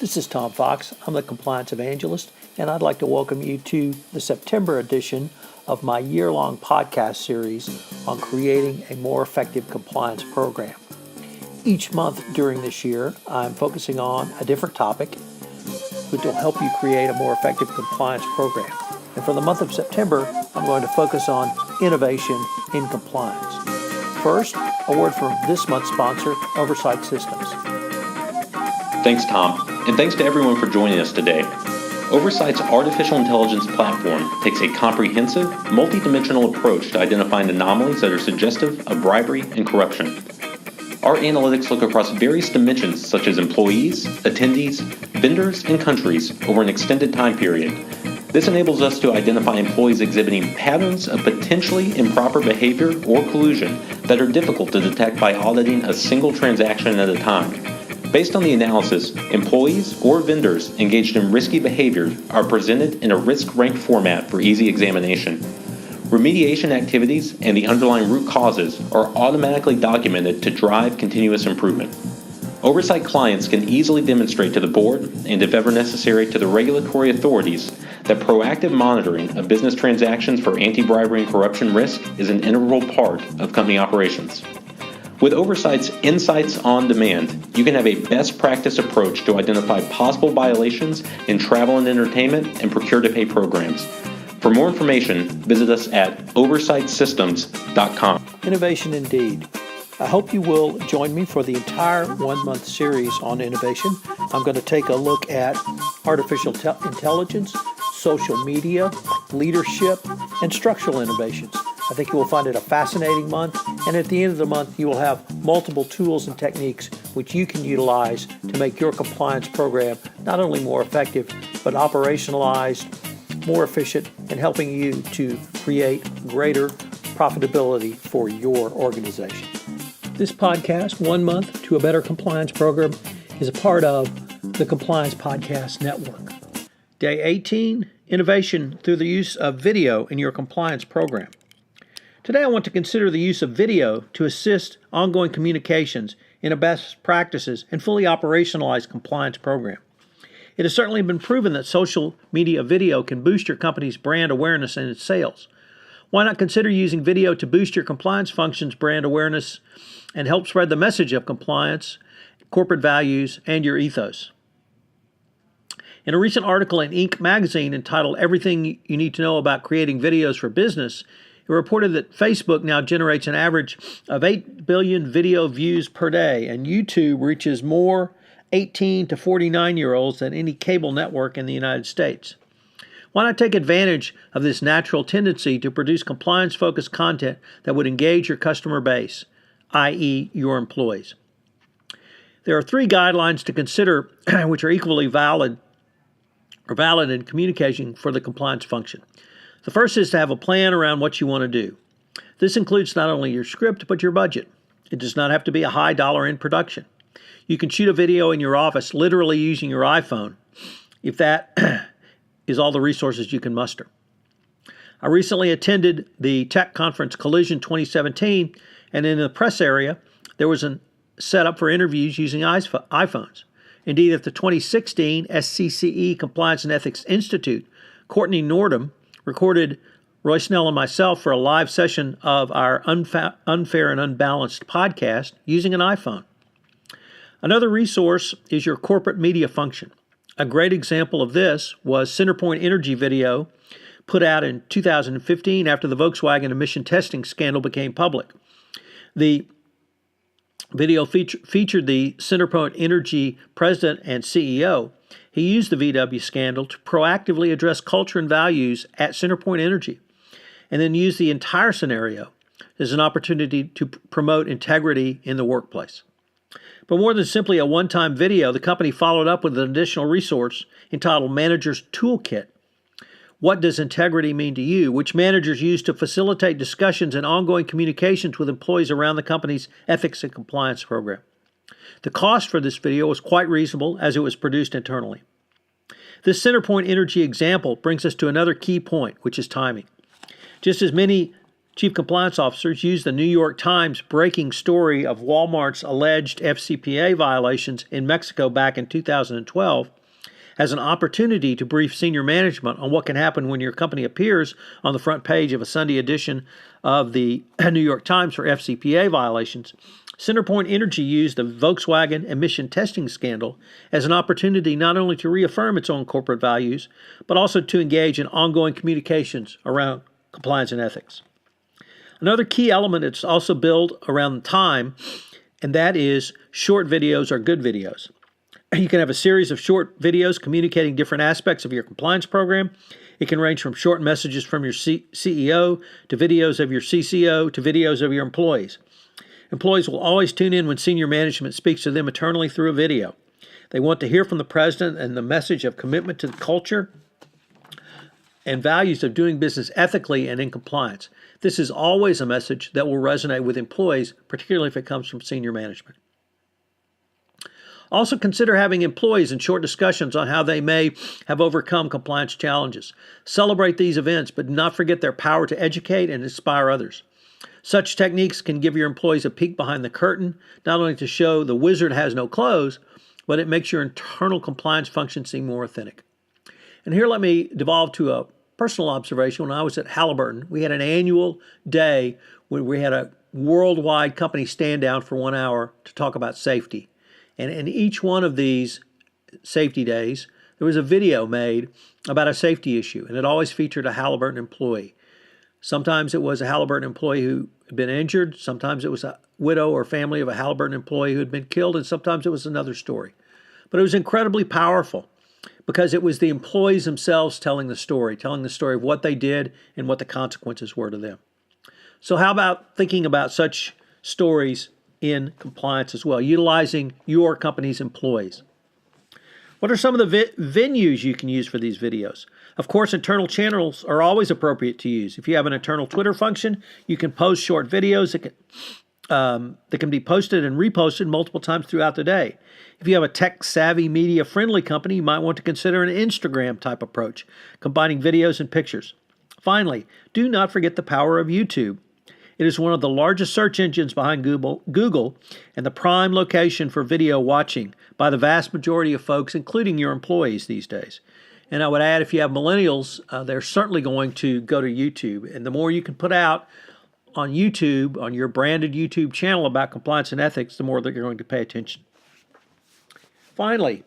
This is Tom Fox. I'm the Compliance Evangelist, and I'd like to welcome you to the September edition of my year-long podcast series on creating a more effective compliance program. Each month during this year, I'm focusing on a different topic which will help you create a more effective compliance program. And for the month of September, I'm going to focus on innovation in compliance. First, a word from this month's sponsor, Oversight Systems. Thanks, Tom, and thanks to everyone for joining us today. Oversight's artificial intelligence platform takes a comprehensive, multidimensional approach to identifying anomalies that are suggestive of bribery and corruption. Our analytics look across various dimensions such as employees, attendees, vendors, and countries over an extended time period. This enables us to identify employees exhibiting patterns of potentially improper behavior or collusion that are difficult to detect by auditing a single transaction at a time. Based on the analysis, employees or vendors engaged in risky behavior are presented in a risk-ranked format for easy examination. Remediation activities and the underlying root causes are automatically documented to drive continuous improvement. Oversight clients can easily demonstrate to the board, and if ever necessary to the regulatory authorities, that proactive monitoring of business transactions for anti-bribery and corruption risk is an integral part of company operations. With Oversight's Insights on Demand, you can have a best practice approach to identify possible violations in travel and entertainment and procure-to-pay programs. For more information, visit us at oversightsystems.com. Innovation indeed. I hope you will join me for the entire one-month series on innovation. I'm going to take a look at artificial intelligence, social media, leadership, and structural innovations. I think you will find it a fascinating month, and at the end of the month, you will have multiple tools and techniques which you can utilize to make your compliance program not only more effective, but operationalized, more efficient, and helping you to create greater profitability for your organization. This podcast, 1 Month to a Better Compliance Program, is a part of the Compliance Podcast Network. Day 18, Innovation through the use of video in your compliance program. Today I want to consider the use of video to assist ongoing communications in a best practices and fully operationalized compliance program. It has certainly been proven that social media video can boost your company's brand awareness and its sales. Why not consider using video to boost your compliance functions brand awareness and help spread the message of compliance, corporate values, and your ethos? In a recent article in Inc. magazine entitled Everything You Need to Know About Creating Videos for Business, it reported that Facebook now generates an average of 8 billion video views per day, and YouTube reaches more 18 to 49-year-olds than any cable network in the United States. Why not take advantage of this natural tendency to produce compliance-focused content that would engage your customer base, i.e. your employees? There are 3 guidelines to consider which are equally valid in communication for the compliance function. The first is to have a plan around what you want to do. This includes not only your script, but your budget. It does not have to be a high dollar in production. You can shoot a video in your office literally using your iPhone, if that is all the resources you can muster. I recently attended the tech conference Collision 2017, and in the press area, there was a setup for interviews using iPhones. Indeed, at the 2016 SCCE Compliance and Ethics Institute, Courtney Nordham recorded Roy Snell and myself for a live session of our Unfair and Unbalanced podcast using an iPhone. Another resource is your corporate media function. A great example of this was CenterPoint Energy video put out in 2015 after the Volkswagen emission testing scandal became public. The video featured the CenterPoint Energy president and CEO. He used the VW scandal to proactively address culture and values at CenterPoint Energy, and then used the entire scenario as an opportunity to promote integrity in the workplace. But more than simply a one-time video, the company followed up with an additional resource entitled Manager's Toolkit. What does integrity mean to you? Which managers use to facilitate discussions and ongoing communications with employees around the company's ethics and compliance program. The cost for this video was quite reasonable as it was produced internally. This CenterPoint Energy example brings us to another key point, which is timing. Just as many chief compliance officers used the New York Times breaking story of Walmart's alleged FCPA violations in Mexico back in 2012 as an opportunity to brief senior management on what can happen when your company appears on the front page of a Sunday edition of the New York Times for FCPA violations. CenterPoint Energy used the Volkswagen emission testing scandal as an opportunity not only to reaffirm its own corporate values, but also to engage in ongoing communications around compliance and ethics. Another key element that's also built around time, and that is short videos are good videos. You can have a series of short videos communicating different aspects of your compliance program. It can range from short messages from your CEO to videos of your CCO to videos of your employees. Employees will always tune in when senior management speaks to them eternally through a video. They want to hear from the president and the message of commitment to the culture and values of doing business ethically and in compliance. This is always a message that will resonate with employees, particularly if it comes from senior management. Also consider having employees in short discussions on how they may have overcome compliance challenges. Celebrate these events, but do not forget their power to educate and inspire others. Such techniques can give your employees a peek behind the curtain, not only to show the wizard has no clothes, but it makes your internal compliance function seem more authentic. And here let me devolve to a personal observation. When I was at Halliburton, we had an annual day when we had a worldwide company stand down for 1 hour to talk about safety. And in each one of these safety days, there was a video made about a safety issue, and it always featured a Halliburton employee. Sometimes it was a Halliburton employee who had been injured. Sometimes it was a widow or family of a Halliburton employee who had been killed, and sometimes it was another story. But it was incredibly powerful because it was the employees themselves telling the story of what they did and what the consequences were to them. So how about thinking about such stories in compliance as well, utilizing your company's employees? What are some of the venues you can use for these videos? Of course, internal channels are always appropriate to use. If you have an internal Twitter function, you can post short videos that can be posted and reposted multiple times throughout the day. If you have a tech-savvy, media-friendly company, you might want to consider an Instagram-type approach, combining videos and pictures. Finally, do not forget the power of YouTube. It is one of the largest search engines behind Google and the prime location for video watching by the vast majority of folks, including your employees these days. And I would add, if you have millennials, they're certainly going to go to YouTube. And the more you can put out on YouTube, on your branded YouTube channel about compliance and ethics, the more that you're going to pay attention. Finally,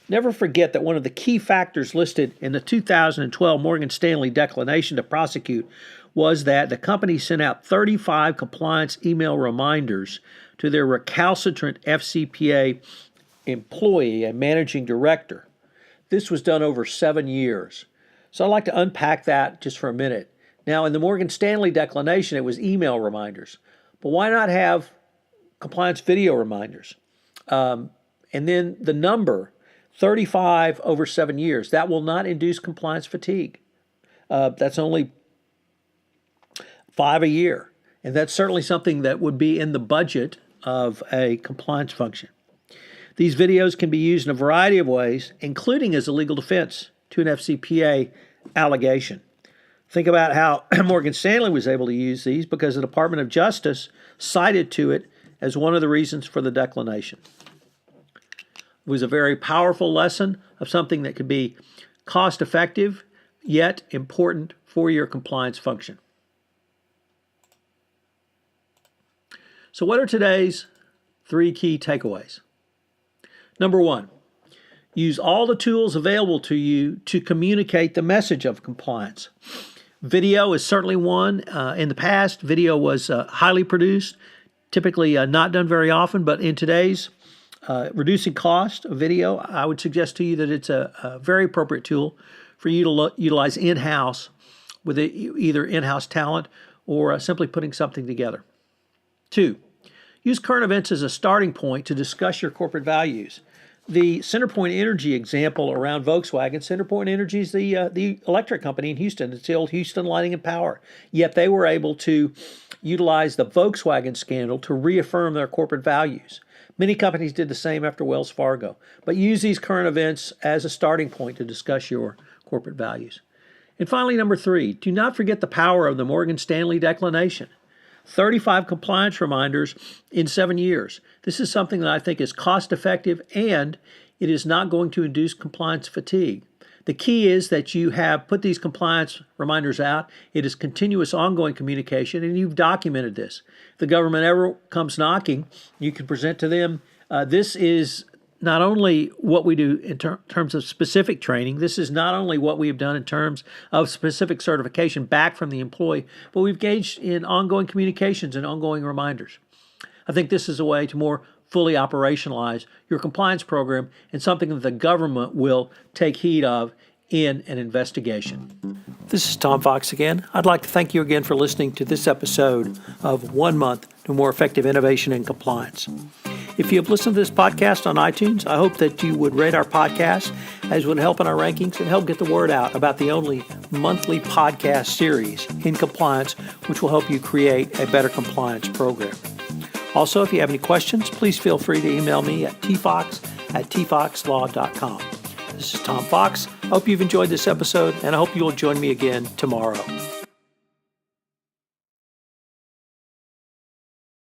never forget that one of the key factors listed in the 2012 Morgan Stanley declination to prosecute was that the company sent out 35 compliance email reminders to their recalcitrant FCPA employee and managing director. This was done over 7 years. So I'd like to unpack that just for a minute. Now, in the Morgan Stanley declination, it was email reminders. But why not have compliance video reminders? And then the number, 35 over 7 years, that will not induce compliance fatigue. That's only 5 a year. And that's certainly something that would be in the budget of a compliance function. These videos can be used in a variety of ways, including as a legal defense to an FCPA allegation. Think about how Morgan Stanley was able to use these because the Department of Justice cited to it as one of the reasons for the declination. It was a very powerful lesson of something that could be cost-effective, yet important for your compliance function. So what are today's 3 key takeaways? Number 1, use all the tools available to you to communicate the message of compliance. Video is certainly one. In the past, video was highly produced, typically not done very often, but in today's reducing cost of video, I would suggest to you that it's a very appropriate tool for you to utilize in-house with either in-house talent or simply putting something together. 2, use current events as a starting point to discuss your corporate values. The CenterPoint Energy example around Volkswagen, CenterPoint Energy is the electric company in Houston. It's the old Houston Lighting and Power. Yet they were able to utilize the Volkswagen scandal to reaffirm their corporate values. Many companies did the same after Wells Fargo. But use these current events as a starting point to discuss your corporate values. And finally, number 3, do not forget the power of the Morgan Stanley Declination. 35 compliance reminders in 7 years. This is something that I think is cost effective, and it is not going to induce compliance fatigue. The key is that you have put these compliance reminders out. It is continuous ongoing communication, and you've documented this. If the government ever comes knocking, you can present to them, this is not only what we do in terms of specific training, this is not only what we have done in terms of specific certification back from the employee, but we've engaged in ongoing communications and ongoing reminders. I think this is a way to more fully operationalize your compliance program and something that the government will take heed of in an investigation. This is Tom Fox again. I'd like to thank you again for listening to this episode of 1 Month to More Effective Innovation and Compliance. If you have listened to this podcast on iTunes, I hope that you would rate our podcast, as would help in our rankings and help get the word out about the only monthly podcast series in compliance, which will help you create a better compliance program. Also, if you have any questions, please feel free to email me at tfox@tfoxlaw.com. This is Tom Fox. I hope you've enjoyed this episode, and I hope you will join me again tomorrow.